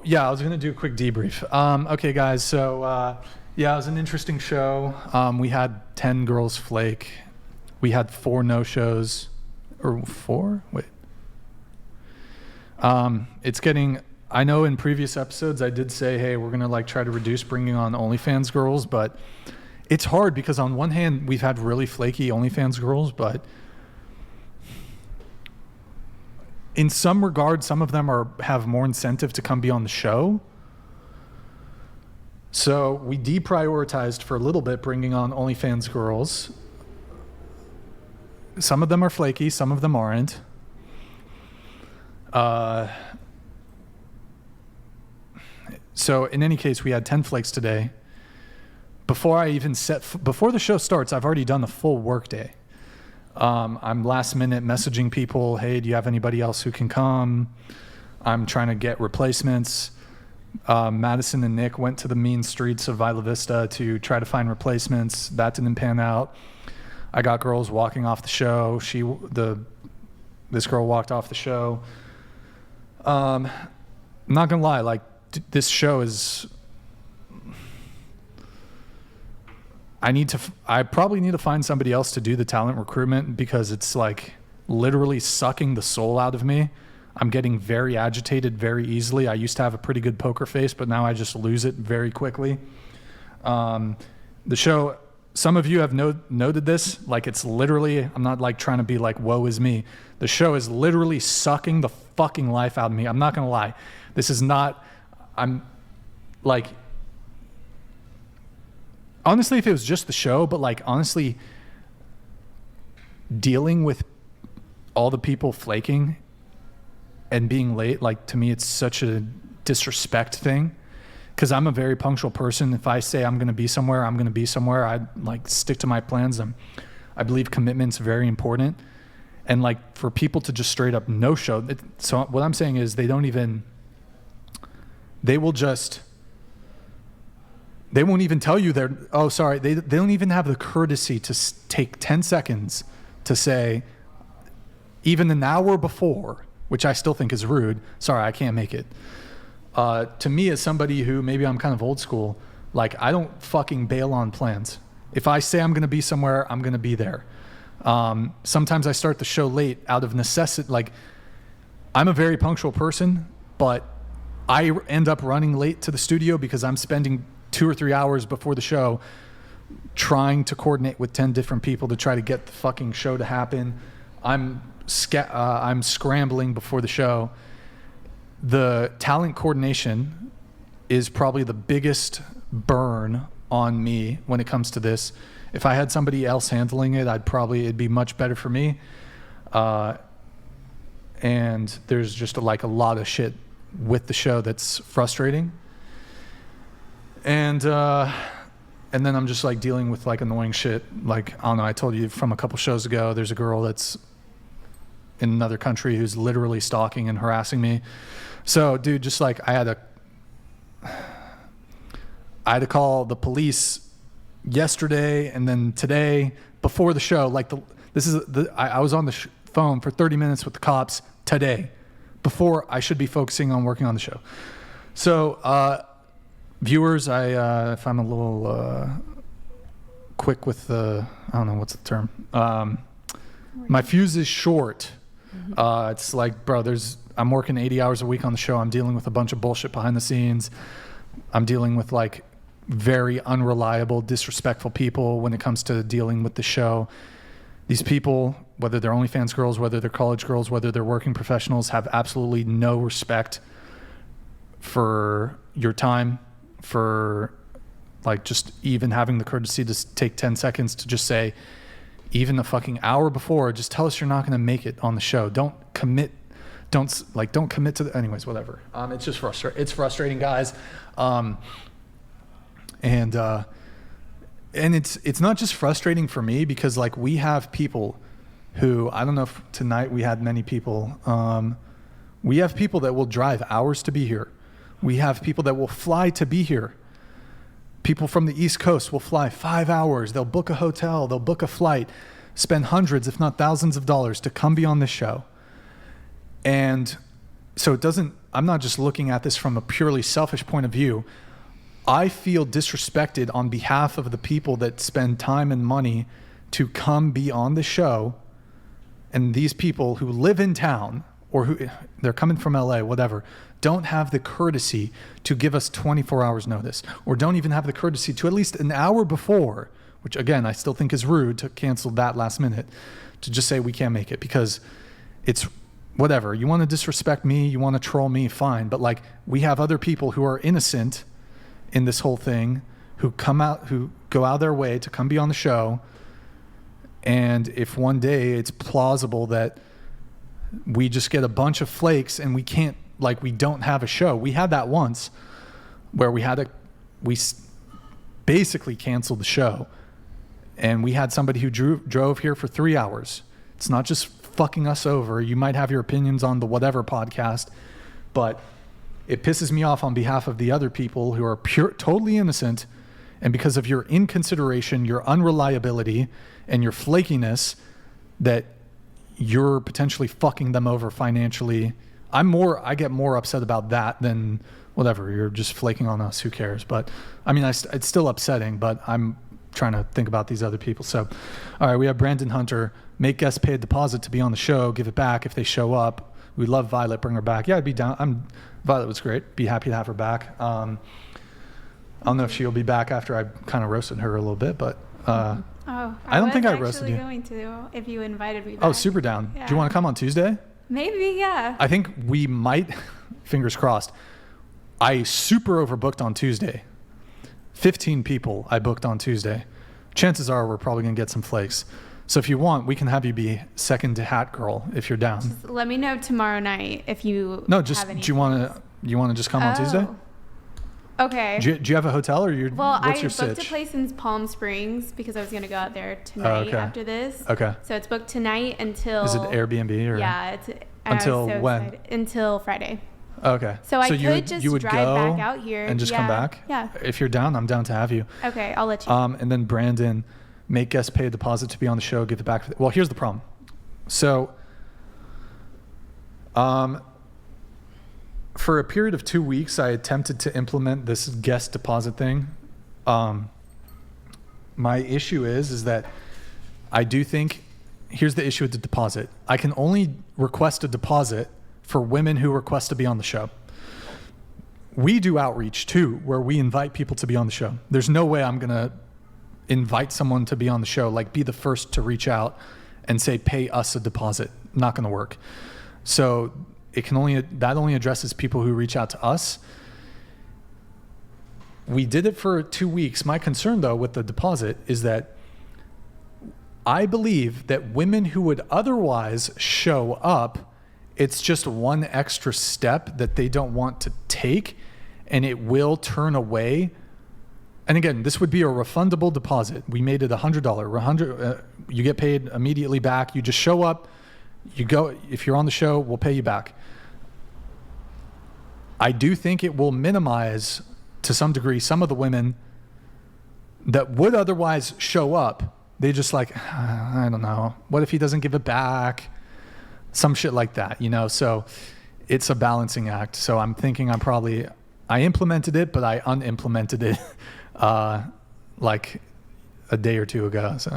yeah, I was gonna do a quick debrief. Okay, guys. So yeah, it was an interesting show. We had 10 girls flake. We had 4 no-shows, or 4? Wait. It's getting. I know in previous episodes I did say, hey, we're gonna like try to reduce bringing on OnlyFans girls, but it's hard because on one hand we've had really flaky OnlyFans girls, but in some regard, some of them have more incentive to come be on the show. So we deprioritized for a little bit bringing on OnlyFans girls. Some of them are flaky, some of them aren't. So in any case, we had 10 flakes today. Before the show starts, I've already done the full work day. I'm last minute messaging people, hey, do you have anybody else who can come? I'm trying to get replacements. Madison and Nick went to the mean streets of Isla Vista to try to find replacements. That didn't pan out. I got girls walking off the show. This girl walked off the show. I'm not gonna lie, like this show is. I probably need to find somebody else to do the talent recruitment because it's like literally sucking the soul out of me. I'm getting very agitated very easily. I used to have a pretty good poker face, but now I just lose it very quickly. The show, some of you have noted this, like it's literally, I'm not like trying to be like, woe is me. The show is literally sucking the fucking life out of me. I'm not gonna lie. This is not, I'm like, honestly, if it was just the show, but like honestly, dealing with all the people flaking and being late, like to me, it's such a disrespect thing. Cause I'm a very punctual person. If I say I'm going to be somewhere, I'm going to be somewhere. I like stick to my plans. I believe commitment's very important. And like for people to just straight up no show. So what I'm saying is they won't even tell you they don't even have the courtesy to take 10 seconds to say, even an hour before, which I still think is rude, sorry, I can't make it. To me, as somebody who maybe I'm kind of old school, like I don't fucking bail on plans. If I say I'm going to be somewhere, I'm going to be there. Sometimes I start the show late out of necessity. Like I'm a very punctual person, but I end up running late to the studio because I'm spending 2 or 3 hours before the show trying to coordinate with 10 different people to try to get the fucking show to happen. I'm scrambling before the show. The talent coordination is probably the biggest burn on me when it comes to this. If I had somebody else handling it, it'd be much better for me. And there's just like a lot of shit with the show that's frustrating. And then I'm just like dealing with like annoying shit. Like, I don't know, I told you from a couple shows ago, there's a girl that's in another country who's literally stalking and harassing me. So dude, just like I had to call the police yesterday and then today before the show. Like I was on the phone for 30 minutes with the cops today before I should be focusing on working on the show. So, viewers, if I'm a little quick with I don't know, what's the term? My fuse is short. It's like, bro, I'm working 80 hours a week on the show. I'm dealing with a bunch of bullshit behind the scenes. I'm dealing with like very unreliable, disrespectful people when it comes to dealing with the show. These people, whether they're OnlyFans girls, whether they're college girls, whether they're working professionals, have absolutely no respect for your time, for like just even having the courtesy to take 10 seconds to just say, even a fucking hour before, just tell us you're not going to make it on the show. Don't commit to the, anyways, whatever. It's just it's frustrating, guys. And it's not just frustrating for me because like we have people who, I don't know if tonight we had many people. We have people that will drive hours to be here. We have people that will fly to be here. People from the East Coast will fly 5 hours. They'll book a hotel. They'll book a flight, spend hundreds, if not thousands of dollars to come be on this show. And so I'm not just looking at this from a purely selfish point of view. I feel disrespected on behalf of the people that spend time and money to come be on the show, and these people who live in town or who they're coming from LA, whatever, don't have the courtesy to give us 24 hours notice, or don't even have the courtesy to at least an hour before, which again, I still think is rude to cancel that last minute, to just say we can't make it because it's whatever. You want to disrespect me, you want to troll me, fine. But like, we have other people who are innocent in this whole thing, who go out of their way to come be on the show. And if one day it's plausible that we just get a bunch of flakes and we can't, like, we don't have a show. We had that once where we basically canceled the show, and we had somebody who drove here for 3 hours. It's not just fucking us over. You might have your opinions on the whatever podcast, but it pisses me off on behalf of the other people who are totally innocent, and because of your inconsideration, your unreliability, and your flakiness, that you're potentially fucking them over financially. I get more upset about that than whatever. You're just flaking on us. Who cares? But I mean, it's still upsetting, but I'm trying to think about these other people. So, all right, we have Brandon Hunter. Make guests pay a deposit to be on the show. Give it back if they show up. We love Violet. Bring her back. Yeah, I'd be down. Violet was great. Be happy to have her back. I don't know if she'll be back after I kind of roasted her a little bit, but I don't think I roasted you. I was actually going to if you invited me back. Oh, super down. Yeah. Do you want to come on Tuesday? Maybe, yeah. I think we might, fingers crossed. I super overbooked on Tuesday. 15 people I booked on Tuesday. Chances are we're probably going to get some flakes. So if you want, we can have you be second to hat girl if you're down. Just let me know tomorrow night if you have any. Do you want to just come on Tuesday? Okay. Do you have a hotel or what's your sitch? Well, I booked a place in Palm Springs because I was going to go out there tonight after this. Okay. So it's booked tonight until... Is it Airbnb or? Yeah. It's until when? Excited. Until Friday. Okay. So I could just drive back out here. And just come back? Yeah. If you're down, I'm down to have you. Okay, I'll let you know. And then Brandon, make guests pay a deposit to be on the show, give it back. Well, here's the problem. So... for a period of 2 weeks, I attempted to implement this guest deposit thing. My issue is that I do think, here's the issue with the deposit. I can only request a deposit for women who request to be on the show. We do outreach too, where we invite people to be on the show. There's no way I'm gonna invite someone to be on the show, like be the first to reach out and say, pay us a deposit. Not gonna work. So that only addresses people who reach out to us. We did it for 2 weeks. My concern though with the deposit is that I believe that women who would otherwise show up, it's just one extra step that they don't want to take, and it will turn away. And again, this would be a refundable deposit. We made it $100. You get paid immediately back. You just show up. You go. If you're on the show, we'll pay you back. I do think it will minimize, to some degree, some of the women that would otherwise show up. They just like, I don't know. What if he doesn't give it back? Some shit like that, you know? So it's a balancing act. So I'm thinking I implemented it, but I unimplemented it like a day or two ago. So.